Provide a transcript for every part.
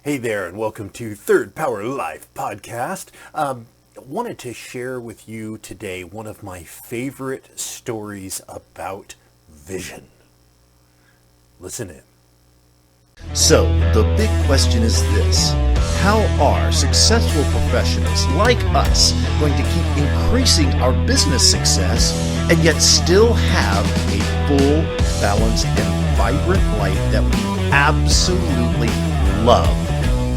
Hey there, and welcome to Third Power Life podcast. Wanted to share with you today one of my favorite stories about vision. Listen in. So, the big question is this: how are successful professionals like us going to keep increasing our business success and yet still have a full, balanced, and vibrant life that we absolutely love?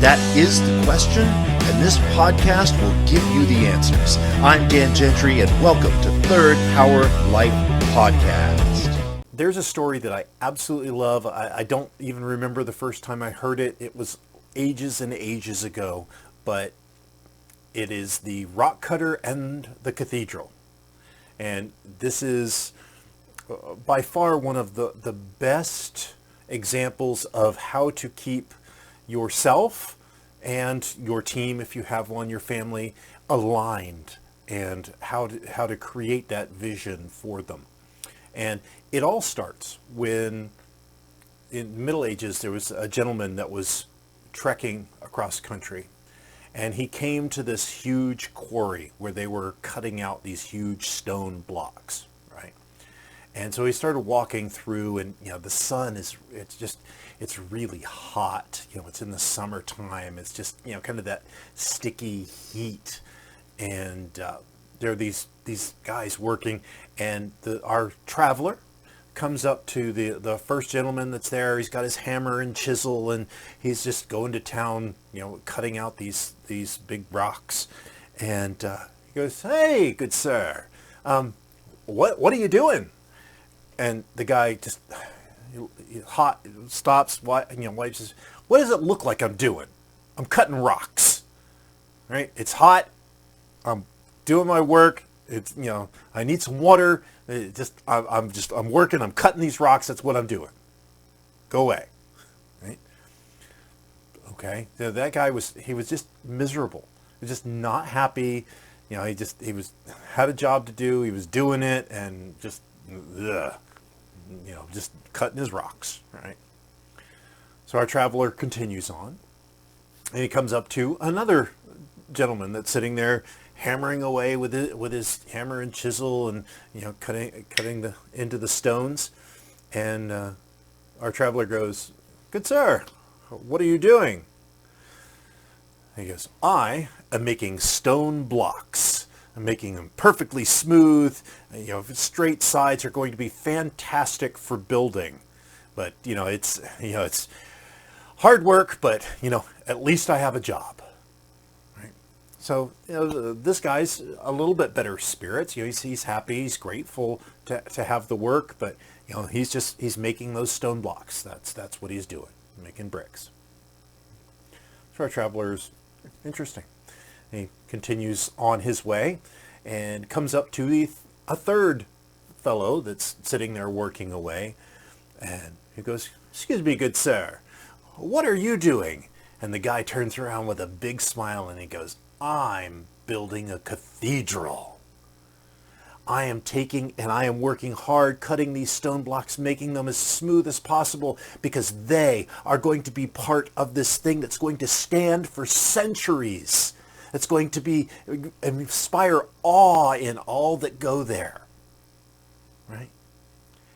That is the question, and this podcast will give you the answers. I'm Dan Gentry, and welcome to Third Power Life Podcast. There's a story that I absolutely love. I don't even remember the first time I heard it. It was ages and ages ago, but it is the rock cutter and the cathedral. And this is by far one of the best examples of how to keep yourself and your team, if you have one, your family, aligned, and how to create that vision for them. And it all starts when, in the Middle Ages, there was a gentleman that was trekking across country, and he came to this huge quarry where they were cutting out these huge stone blocks, right? And so he started walking through, and the sun it's really hot. It's in the summertime. It's just kind of that sticky heat, and there are these guys working, and our traveler comes up to the first gentleman that's there. He's got his hammer and chisel, and he's just going to town, cutting out these big rocks. And he goes, "Hey, good sir, what are you doing?" And the guy just hot stops, wipes his. "What does it look like I'm doing? I'm cutting rocks, right? It's hot. I'm doing my work. It's I need some water. I'm working. I'm cutting these rocks. That's what I'm doing. Go away." Right? Okay. So that guy was just miserable. He was just not happy. He had a job to do. He was doing it, and just just cutting his rocks. Right. So our traveler continues on, and he comes up to another gentleman that's sitting there hammering away with his hammer and chisel, and cutting into the stones. And our traveler goes, "Good sir, what are you doing?" He goes, "I am making stone blocks. I'm making them perfectly smooth. Straight sides are going to be fantastic for building. But it's hard work, but at least I have a job." So this guy's a little bit better spirits. He's happy, he's grateful to have the work, but he's making those stone blocks. That's what he's doing, making bricks. So our traveler's interesting. He continues on his way and comes up to a third fellow that's sitting there working away, and he goes, "Excuse me, good sir, what are you doing?" And the guy turns around with a big smile, and he goes, "I'm building a cathedral. I am working hard cutting these stone blocks, making them as smooth as possible, because they are going to be part of this thing that's going to stand for centuries. It's going to inspire awe in all that go there." Right?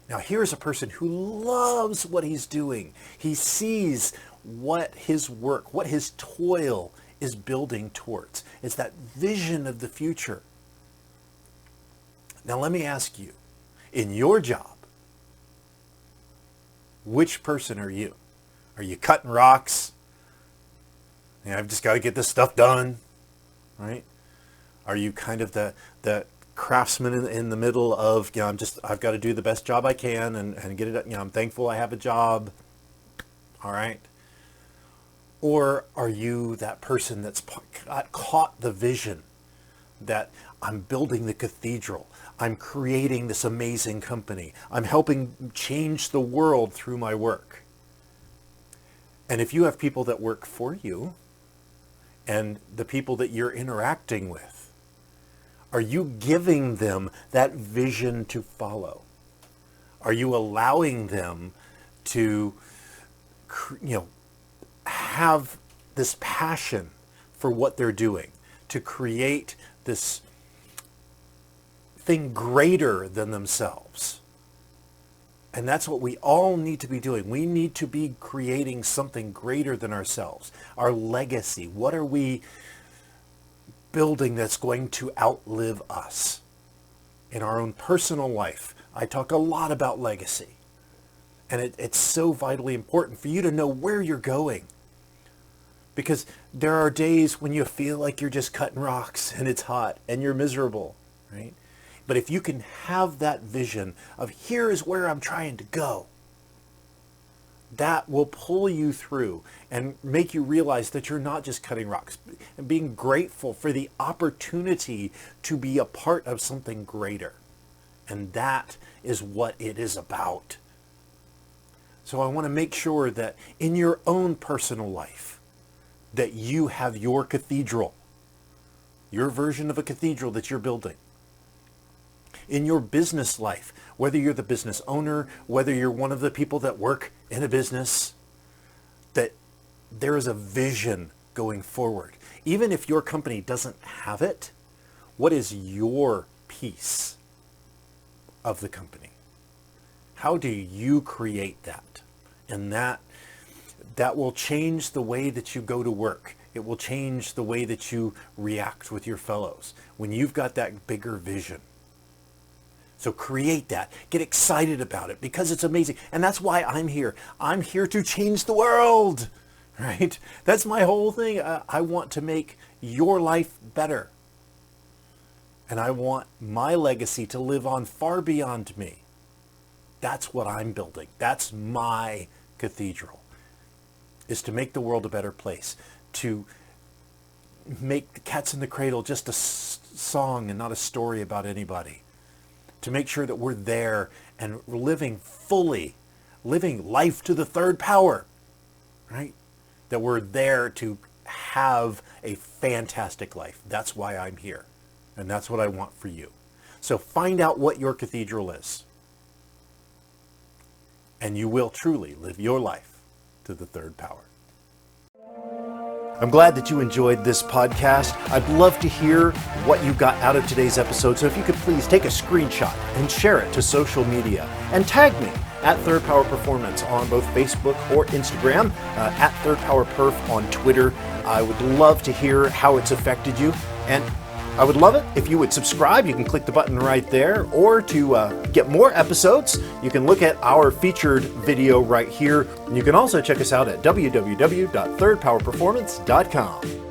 Now here's a person who loves what he's doing. He sees what his work, what his toil is building towards. It's that vision of the future. Now let me ask you, in your job, which person are you? Are you cutting rocks? I've just got to get this stuff done, right? Are you kind of the craftsman in the middle of, I've got to do the best job I can and get it, I'm thankful I have a job, all right? Or are you that person that's caught the vision that I'm building the cathedral, I'm creating this amazing company, I'm helping change the world through my work? And if you have people that work for you and the people that you're interacting with, are you giving them that vision to follow? Are you allowing them to have this passion for what they're doing, to create this thing greater than themselves. And that's what we all need to be doing. We need to be creating something greater than ourselves. Our legacy. What are we building that's going to outlive us? In our own personal life, I talk a lot about legacy. And it's so vitally important for you to know where you're going. Because there are days when you feel like you're just cutting rocks and it's hot and you're miserable, right? But if you can have that vision of here is where I'm trying to go, that will pull you through and make you realize that you're not just cutting rocks, and being grateful for the opportunity to be a part of something greater. And that is what it is about. So I want to make sure that in your own personal life, that you have your cathedral, your version of a cathedral that you're building. In your business life, whether you're the business owner, whether you're one of the people that work in a business, that there is a vision going forward. Even if your company doesn't have it, what is your piece of the company? How do you create that? And that will change the way that you go to work. It will change the way that you react with your fellows when you've got that bigger vision. So create that. Get excited about it because it's amazing. And that's why I'm here. I'm here to change the world, right? That's my whole thing. I want to make your life better. And I want my legacy to live on far beyond me. That's what I'm building. That's my cathedral, is to make the world a better place, to make Cats in the Cradle just a song and not a story about anybody, to make sure that we're there and living fully, living life to the third power, right? That we're there to have a fantastic life. That's why I'm here. And that's what I want for you. So find out what your cathedral is. And you will truly live your life to the third power. I'm glad that you enjoyed this podcast. I'd love to hear what you got out of today's episode. So if you could please take a screenshot and share it to social media and tag me at Third Power Performance on both Facebook or Instagram, at Third Power Perf on Twitter. I would love to hear how it's affected you. And I would love it if you would subscribe. You can click the button right there, or to get more episodes, you can look at our featured video right here. And you can also check us out at www.thirdpowerperformance.com.